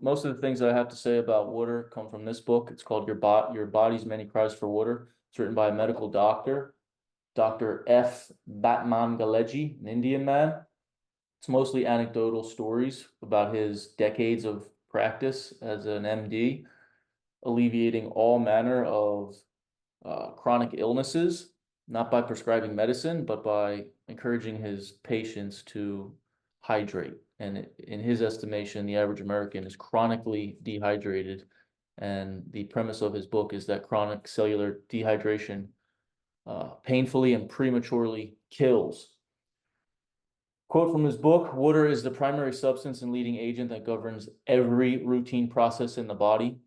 most of the things that I have to say about water come from this book. It's called Your Body's Many Cries for Water. It's written by a medical doctor, Dr. F. Batmangaleji, an Indian man. It's mostly anecdotal stories about his decades of practice as an MD, alleviating all manner of chronic illnesses, not by prescribing medicine, but by encouraging his patients to hydrate. And in his estimation, the average American is chronically dehydrated. And the premise of his book is that chronic cellular dehydration painfully and prematurely kills. Quote from his book: "Water is the primary substance and leading agent that governs every routine process in the body.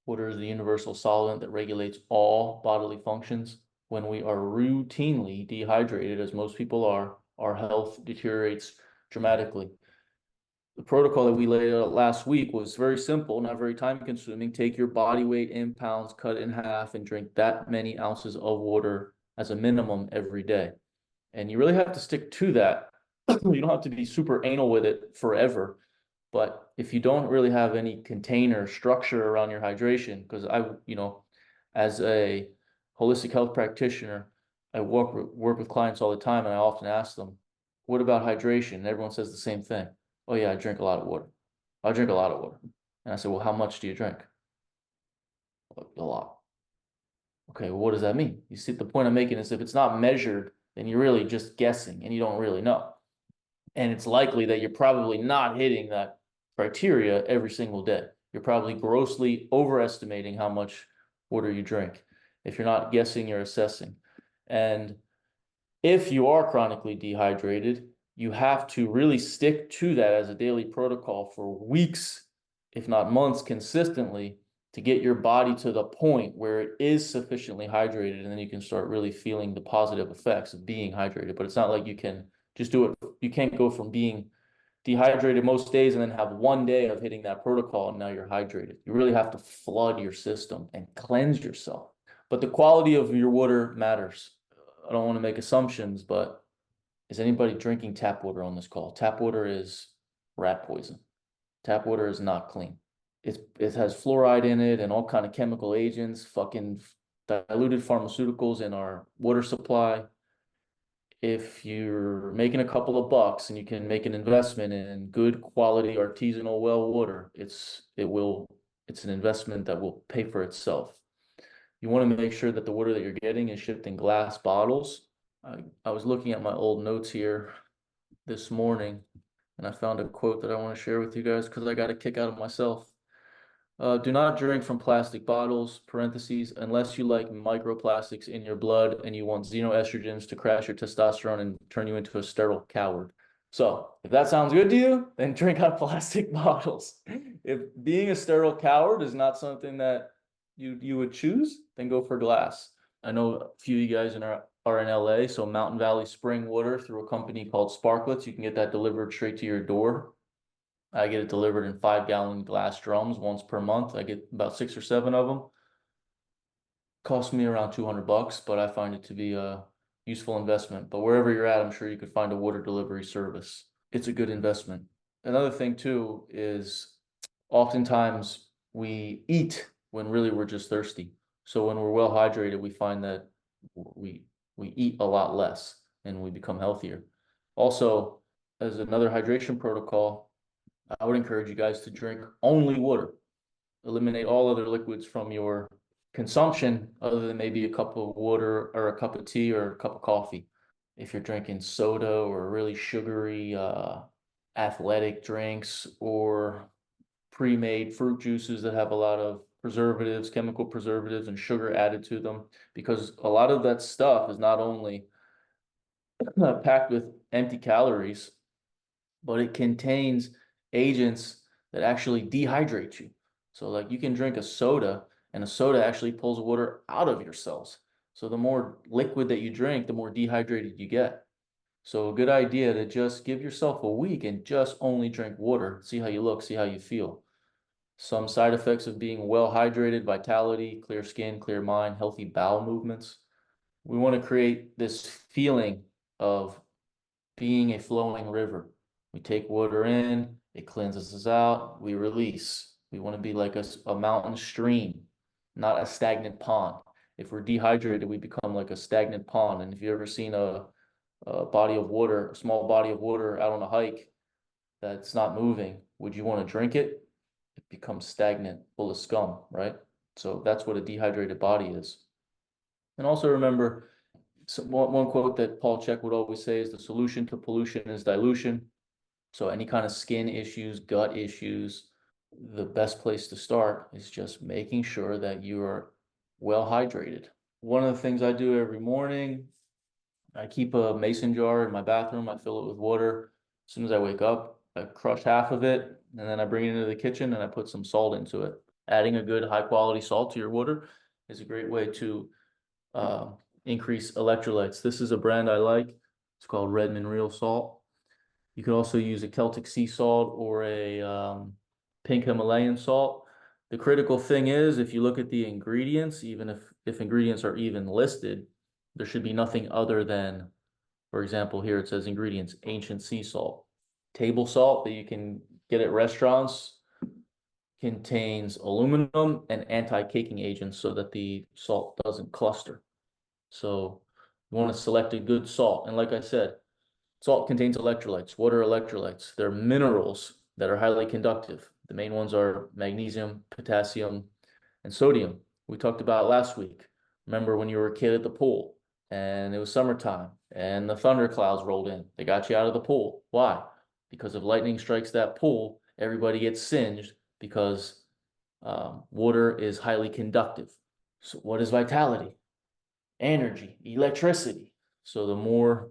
Water is the universal solvent that regulates all bodily functions. When we are routinely dehydrated, as most people are, our health deteriorates dramatically." The protocol that we laid out last week was very simple, not very time consuming. Take your body weight in pounds, cut it in half, and drink that many ounces of water as a minimum every day. And you really have to stick to that. You don't have to be super anal with it forever. But if you don't really have any container structure around your hydration, because as a holistic health practitioner, I work with clients all the time, and I often ask them, what about hydration? And everyone says the same thing. Oh yeah, I drink a lot of water. I drink a lot of water. And I say, well, how much do you drink? A lot. Okay, well, what does that mean? You see, the point I'm making is if it's not measured, then you're really just guessing and you don't really know. And it's likely that you're probably not hitting that criteria every single day. You're probably grossly overestimating how much water you drink. If you're not guessing, you're assessing. And if you are chronically dehydrated, you have to really stick to that as a daily protocol for weeks, if not months, consistently to get your body to the point where it is sufficiently hydrated, and then you can start really feeling the positive effects of being hydrated. But it's not like you can just do it. You can't go from being dehydrated most days and then have one day of hitting that protocol and now you're hydrated. You really have to flood your system and cleanse yourself. But the quality of your water matters. I don't want to make assumptions, but is anybody drinking tap water on this call? Tap water is rat poison. Tap water is not clean. It has fluoride in it and all kind of chemical agents, fucking diluted pharmaceuticals in our water supply. If you're making a couple of bucks and you can make an investment in good quality artisanal well water, it's an investment that will pay for itself. You want to make sure that the water that you're getting is shipped in glass bottles. I was looking at my old notes here this morning, and I found a quote that I want to share with you guys because I got a kick out of myself. Do not drink from plastic bottles, parentheses, unless you like microplastics in your blood and you want xenoestrogens to crash your testosterone and turn you into a sterile coward. So if that sounds good to you, then drink out of plastic bottles. If being a sterile coward is not something that you would choose, then go for glass. I know a few of you guys are in LA, so Mountain Valley Spring Water through a company called Sparklets, you can get that delivered straight to your door. I get it delivered in 5-gallon glass drums once per month. I get about 6 or 7 of them. Cost me around $200, but I find it to be a useful investment. But wherever you're at, I'm sure you could find a water delivery service. It's a good investment. Another thing too is oftentimes we eat when really we're just thirsty. So when we're well hydrated, we find that we eat a lot less and we become healthier. Also, as another hydration protocol, I would encourage you guys to drink only water. Eliminate all other liquids from your consumption other than maybe a cup of water or a cup of tea or a cup of coffee. If you're drinking soda or really sugary athletic drinks or pre-made fruit juices that have a lot of preservatives, chemical preservatives, and sugar added to them, because a lot of that stuff is not only packed with empty calories, but it contains agents that actually dehydrate you. So like you can drink a soda and a soda actually pulls water out of your cells. So the more liquid that you drink, the more dehydrated you get. So a good idea to just give yourself a week and just only drink water. See how you look, see how you feel. Some side effects of being well hydrated: vitality, clear skin, clear mind, healthy bowel movements. We want to create this feeling of being a flowing river. We take water in, It cleanses us out, we release. We want to be like a mountain stream, not a stagnant pond. If we're dehydrated, we become like a stagnant pond. And if you've ever seen a body of water, a small body of water out on a hike that's not moving, would you want to drink it? It becomes stagnant, full of scum, right? So that's what a dehydrated body is. And also remember, one quote that Paul Chek would always say is the solution to pollution is dilution. So any kind of skin issues, gut issues, the best place to start is just making sure that you are well hydrated. One of the things I do every morning, I keep a mason jar in my bathroom. I fill it with water. As soon as I wake up, I crush half of it, and then I bring it into the kitchen and I put some salt into it. Adding a good high quality salt to your water is a great way to increase electrolytes. This is a brand I like. It's called Redmond Real Salt. You could also use a Celtic sea salt or a pink Himalayan salt. The critical thing is, if you look at the ingredients, even if ingredients are even listed, there should be nothing other than, for example, here it says ingredients, ancient sea salt. Table salt that you can get at restaurants contains aluminum and anti-caking agents so that the salt doesn't cluster. So you want to select a good salt. And like I said, salt contains electrolytes. What are electrolytes? They're minerals that are highly conductive. The main ones are magnesium, potassium, and sodium. We talked about last week. Remember when you were a kid at the pool and it was summertime and the thunder clouds rolled in? They got you out of the pool. Why? Because if lightning strikes that pool, everybody gets singed because water is highly conductive. So what is vitality? Energy, electricity. So the more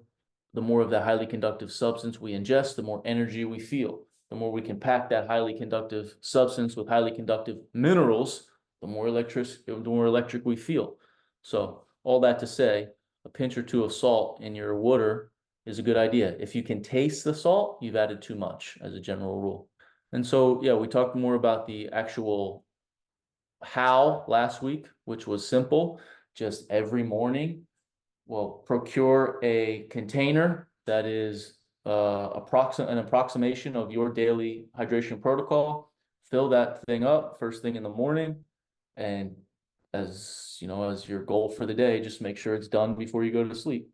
of that highly conductive substance we ingest, the more energy we feel. The more we can pack that highly conductive substance with highly conductive minerals, the more electric we feel. So all that to say, a pinch or two of salt in your water is a good idea. If you can taste the salt, you've added too much as a general rule. And so, yeah, we talked more about the actual how last week, which was simple. Just every morning, well, procure a container that is an approximation of your daily hydration protocol. Fill that thing up first thing in the morning, and as you know, as your goal for the day, just make sure it's done before you go to sleep.